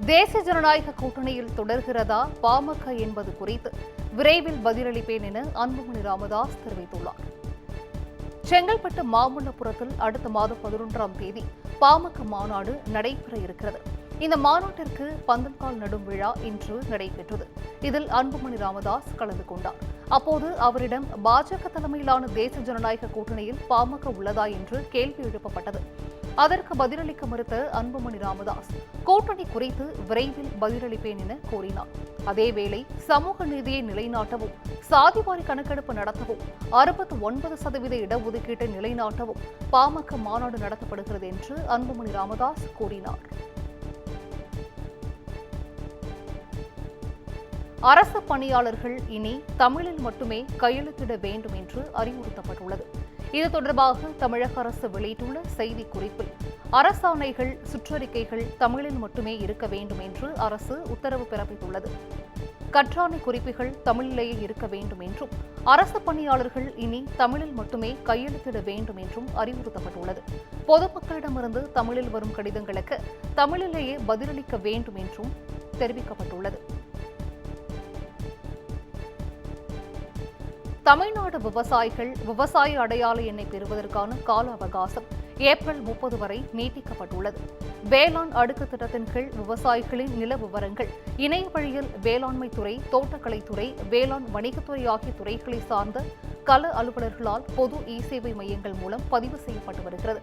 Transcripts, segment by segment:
தேசிய ஜனநாயக கூட்டணியில் தொடர்கிறதா பாமக என்பது குறித்து விரைவில் பதிலளிப்பேன் என அன்புமணி ராமதாஸ் தெரிவித்துள்ளார். செங்கல்பட்டு மாமல்லபுரத்தில் அடுத்த மாதம் 11ஆம் தேதி பாமக மாநாடு நடைபெற இருக்கிறது. இந்த மாநாட்டிற்கு பந்தல்கால் நடும் விழா இன்று நடைபெற்றது. இதில் அன்புமணி ராமதாஸ் கலந்து கொண்டார். அப்போது அவரிடம் பாஜக தலைமையிலான தேசிய ஜனநாயக கூட்டணியில் பாமக உள்ளதா என்று கேள்வி எழுப்பப்பட்டது. அதற்கு பதிலளிக்க மறுத்த அன்புமணி ராமதாஸ் கூட்டணி குறித்து விரைவில் பதிலளிப்பேன் என கூறினார். அதேவேளை சமூக நீதியை நிலைநாட்டவும், சாதிவாரி கணக்கெடுப்பு நடத்தவும், 69% இடஒதுக்கீட்டை நிலைநாட்டவும் பாமக மாநாடு நடத்தப்படுகிறது என்று அன்புமணி ராமதாஸ் கூறினார். அரசு பணியாளர்கள் இனி தமிழில் மட்டுமே கையெழுத்திட வேண்டும் என்று அறிவுறுத்தப்பட்டுள்ளது. இது தொடர்பாக தமிழக அரசு வெளியிட்டுள்ள செய்திக்குறிப்பில் அரசாணைகள், சுற்றறிக்கைகள் தமிழில் மட்டுமே இருக்க வேண்டும் என்று அரசு உத்தரவு பிறப்பித்துள்ளது. கற்றாணை குறிப்புகள் தமிழிலேயே இருக்க வேண்டும் என்றும், அரசு பணியாளர்கள் இனி தமிழில் மட்டுமே கையெழுத்திட வேண்டும் என்றும் அறிவுறுத்தப்பட்டுள்ளது. பொதுமக்களிடமிருந்து தமிழில் வரும் கடிதங்களுக்கு தமிழிலேயே பதிலளிக்க வேண்டும் என்றும் தெரிவிக்கப்பட்டுள்ளது. தமிழ்நாடு விவசாயிகள் விவசாய அடையாள எண்ணை பெறுவதற்கான கால அவகாசம் ஏப்ரல் 30 வரை நீட்டிக்கப்பட்டுள்ளது. வேளாண் அடுக்கு திட்டத்தின் கீழ் விவசாயிகளின் நில விவரங்கள் இணைய வழியில் வேளாண்மை துறை, தோட்டக்கலைத்துறை, வேளாண் வணிகத்துறை ஆகிய துறைகளை சார்ந்த கள அலுவலர்களால் பொது இ-சேவை மையங்கள் மூலம் பதிவு செய்யப்பட்டு வருகிறது.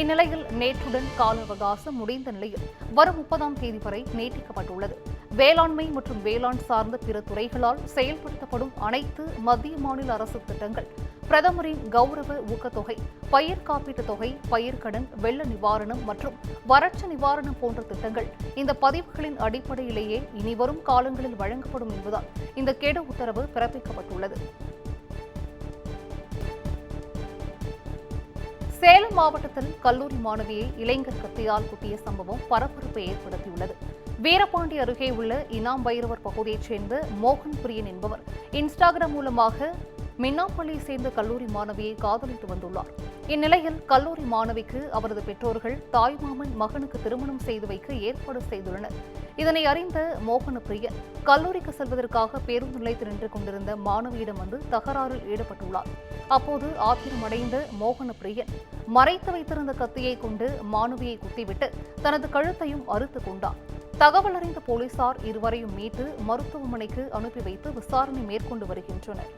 இந்நிலையில் நேற்றுடன் கால அவகாசம் முடிந்த நிலையில் வரும் 30ஆம் தேதி வரை நீட்டிக்கப்பட்டுள்ளது. வேளாண்மை மற்றும் வேளாண் சார்ந்த பிற துறைகளால் செயல்படுத்தப்படும் அனைத்து மத்திய மாநில அரசு திட்டங்கள், பிரதமரின் கௌரவ ஊக்கத்தொகை, பயிர் காப்பீட்டுத் தொகை, பயிர்க்கடன், வெள்ள நிவாரணம் மற்றும் வறட்சி நிவாரணம் போன்ற திட்டங்கள் இந்த பதிவுகளின் அடிப்படையிலேயே இனிவரும் காலங்களில் வழங்கப்படும் என்பதால் இந்த கெடு உத்தரவு பிறப்பிக்கப்பட்டுள்ளது. சேலம் மாவட்டத்தில் கல்லூரி மாணவியை இளைஞர் கத்தியால் குத்திய சம்பவம் பரபரப்பை ஏற்படுத்தியுள்ளது. வீரபாண்டி அருகே உள்ள இனாம் பைரவர் பகுதியைச் சேர்ந்த மோகன் பிரியன் என்பவர் இன்ஸ்டாகிராம் மூலமாக மின்னாப்பள்ளியை சேர்ந்த கல்லூரி மாணவியை காதலித்து வந்துள்ளார். இந்நிலையில் கல்லூரி மாணவிக்கு அவரது பெற்றோர்கள் தாய்மாமன் மகனுக்கு திருமணம் செய்து வைக்க ஏற்பாடு செய்துள்ளனர். இதனை அறிந்த மோகன பிரியன் கல்லூரிக்கு செல்வதற்காக பேருந்து நிலையத்தில் நின்று கொண்டிருந்த மாணவியிடம் வந்து தகராறில் ஈடுபட்டுள்ளார். அப்போது ஆத்திரமடைந்த மோகன பிரியன் மறைத்து வைத்திருந்த கத்தியை கொண்டு மாணவியை குத்திவிட்டு தனது கழுத்தையும் அறுத்துக் கொண்டார். தகவல் அறிந்த போலீசார் இருவரையும் மீட்டு மருத்துவமனைக்கு அனுப்பி வைத்து விசாரணை மேற்கொண்டு வருகின்றனர்.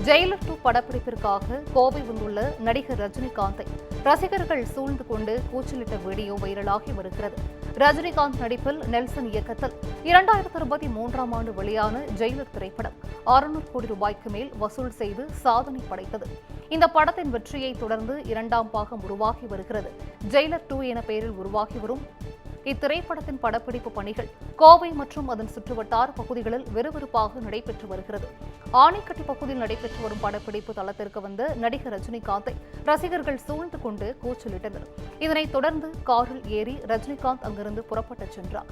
ஜெயிலர் 2 படப்பிடிப்பிற்காக கோவை வந்துள்ள நடிகர் ரஜினிகாந்தை ரசிகர்கள் சூழ்ந்து கொண்டு கூச்சலிட்ட வீடியோ வைரலாகி வருகிறது. ரஜினிகாந்த் நடிப்பில் நெல்சன் இயக்கத்தில் 2023ஆம் ஆண்டு வெளியான ஜெயிலர் திரைப்படம் 600 கோடி ரூபாய்க்கு மேல் வசூல் செய்து சாதனை படைத்தது. இந்த படத்தின் வெற்றியை தொடர்ந்து 2ஆம் பாகம் உருவாகி வருகிறது. ஜெயிலர் 2 என பெயரில் உருவாகி வரும் இத்திரைப்படத்தின் படப்பிடிப்பு பணிகள் கோவை மற்றும் அதன் சுற்றுவட்டார பகுதிகளில் விறுவிறுப்பாக நடைபெற்று வருகிறது. ஆனைக்கட்டி பகுதியில் நடைபெற்று வரும் படப்பிடிப்பு தளத்திற்கு வந்த நடிகர் ரஜினிகாந்தை ரசிகர்கள் சூழ்ந்து கொண்டு கூச்சலிட்டனர். இதனைத் தொடர்ந்து காரில் ஏறி ரஜினிகாந்த் அங்கிருந்து புறப்பட்டுச் சென்றார்.